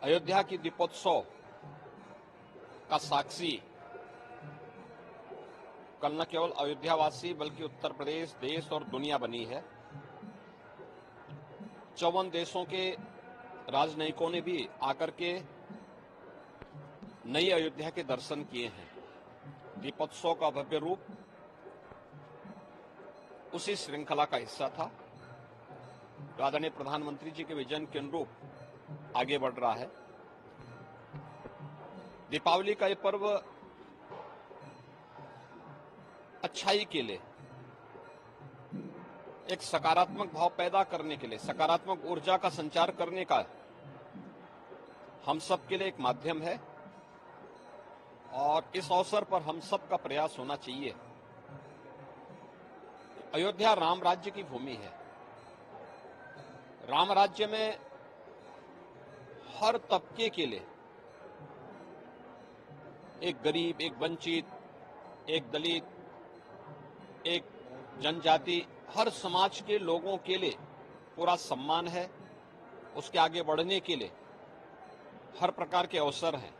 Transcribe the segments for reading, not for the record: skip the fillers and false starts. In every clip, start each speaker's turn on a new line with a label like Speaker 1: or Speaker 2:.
Speaker 1: अयोध्या की दीपोत्सव का साक्षी कल न केवल अयोध्यावासी बल्कि उत्तर प्रदेश, देश और दुनिया बनी है। 54 देशों के राजनयिकों ने भी आकर के नई अयोध्या के दर्शन किए हैं। दीपोत्सव का भव्य रूप उसी श्रृंखला का हिस्सा था। आदरणीय प्रधानमंत्री जी के विजन के अनुरूप आगे बढ़ रहा है। दीपावली का ये पर्व अच्छाई के लिए, एक सकारात्मक भाव पैदा करने के लिए, सकारात्मक ऊर्जा का संचार करने का हम सब के लिए एक माध्यम है और इस अवसर पर हम सब का प्रयास होना चाहिए। अयोध्या राम राज्य की भूमि है। राम राज्य में हर तबके के लिए, एक गरीब, एक वंचित, एक दलित, एक जनजाति, हर समाज के लोगों के लिए पूरा सम्मान है। उसके आगे बढ़ने के लिए हर प्रकार के अवसर हैं।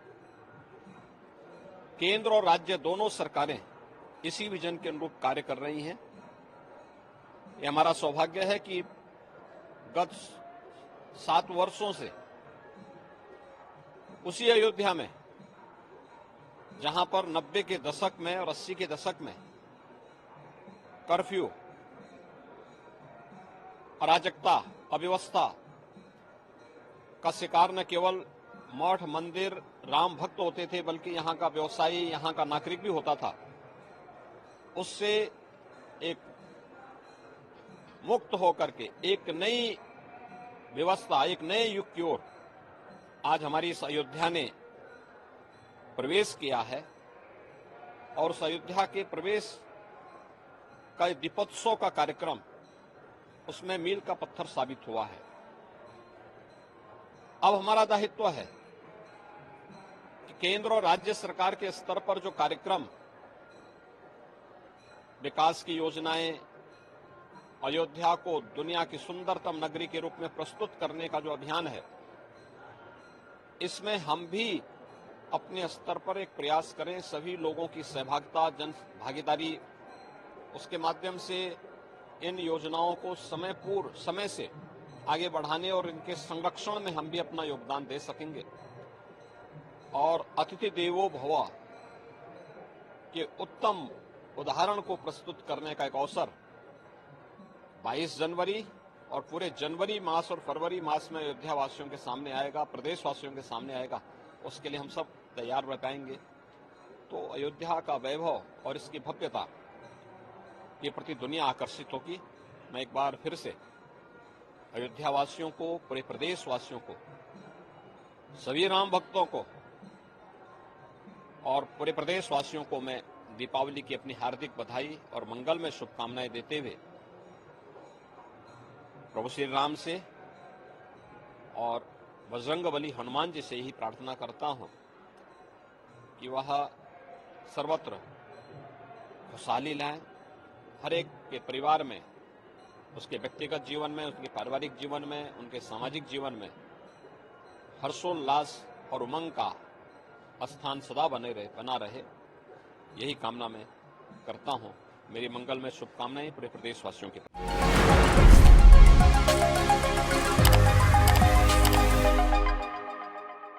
Speaker 1: केंद्र और राज्य दोनों सरकारें इसी विजन के अनुरूप कार्य कर रही हैं। ये हमारा सौभाग्य है कि गत 7 वर्षों से उसी अयोध्या में, जहां पर 90 के दशक में और 80 के दशक में कर्फ्यू, अराजकता, अव्यवस्था का शिकार न केवल मठ, मंदिर, राम भक्त होते थे बल्कि यहां का व्यवसायी, यहां का नागरिक भी होता था। उससे एक मुक्त होकर के एक नई व्यवस्था, एक नए युग की ओर आज हमारी इस अयोध्या ने प्रवेश किया है और उस अयोध्या के प्रवेश का दीपोत्सव का कार्यक्रम उसमें मील का पत्थर साबित हुआ है। अब हमारा दायित्व है कि केंद्र और राज्य सरकार के स्तर पर जो कार्यक्रम, विकास की योजनाएं, अयोध्या को दुनिया की सुंदरतम नगरी के रूप में प्रस्तुत करने का जो अभियान है, इसमें हम भी अपने स्तर पर एक प्रयास करें। सभी लोगों की सहभागिता, जन भागीदारी, उसके माध्यम से इन योजनाओं को समय से आगे बढ़ाने और इनके संरक्षण में हम भी अपना योगदान दे सकेंगे। और अतिथि देवो भव के उत्तम उदाहरण को प्रस्तुत करने का एक अवसर 22 जनवरी और पूरे जनवरी मास और फरवरी मास में अयोध्या वासियों के सामने आएगा, प्रदेशवासियों के सामने आएगा। उसके लिए हम सब तैयार रह पाएंगे। तो अयोध्या का वैभव और इसकी भव्यता के प्रति दुनिया आकर्षित होगी। मैं एक बार फिर से अयोध्या वासियों को, पूरे प्रदेश वासियों को, सभी राम भक्तों को और पूरे प्रदेश वासियों को मैं दीपावली की अपनी हार्दिक बधाई और मंगलमय शुभकामनाएं देते हुए प्रभु श्री राम से और बजरंगबली हनुमान जी से यही प्रार्थना करता हूं कि वह सर्वत्र खुशहाली लाएं, हर एक के परिवार में, उसके व्यक्तिगत जीवन में, उसके पारिवारिक जीवन में, उनके सामाजिक जीवन में हर्षोल्लास और उमंग का स्थान सदा बना रहे। यही कामना मैं करता हूं। मेरी मंगलमय शुभकामनाएं पूरे प्रदेशवासियों के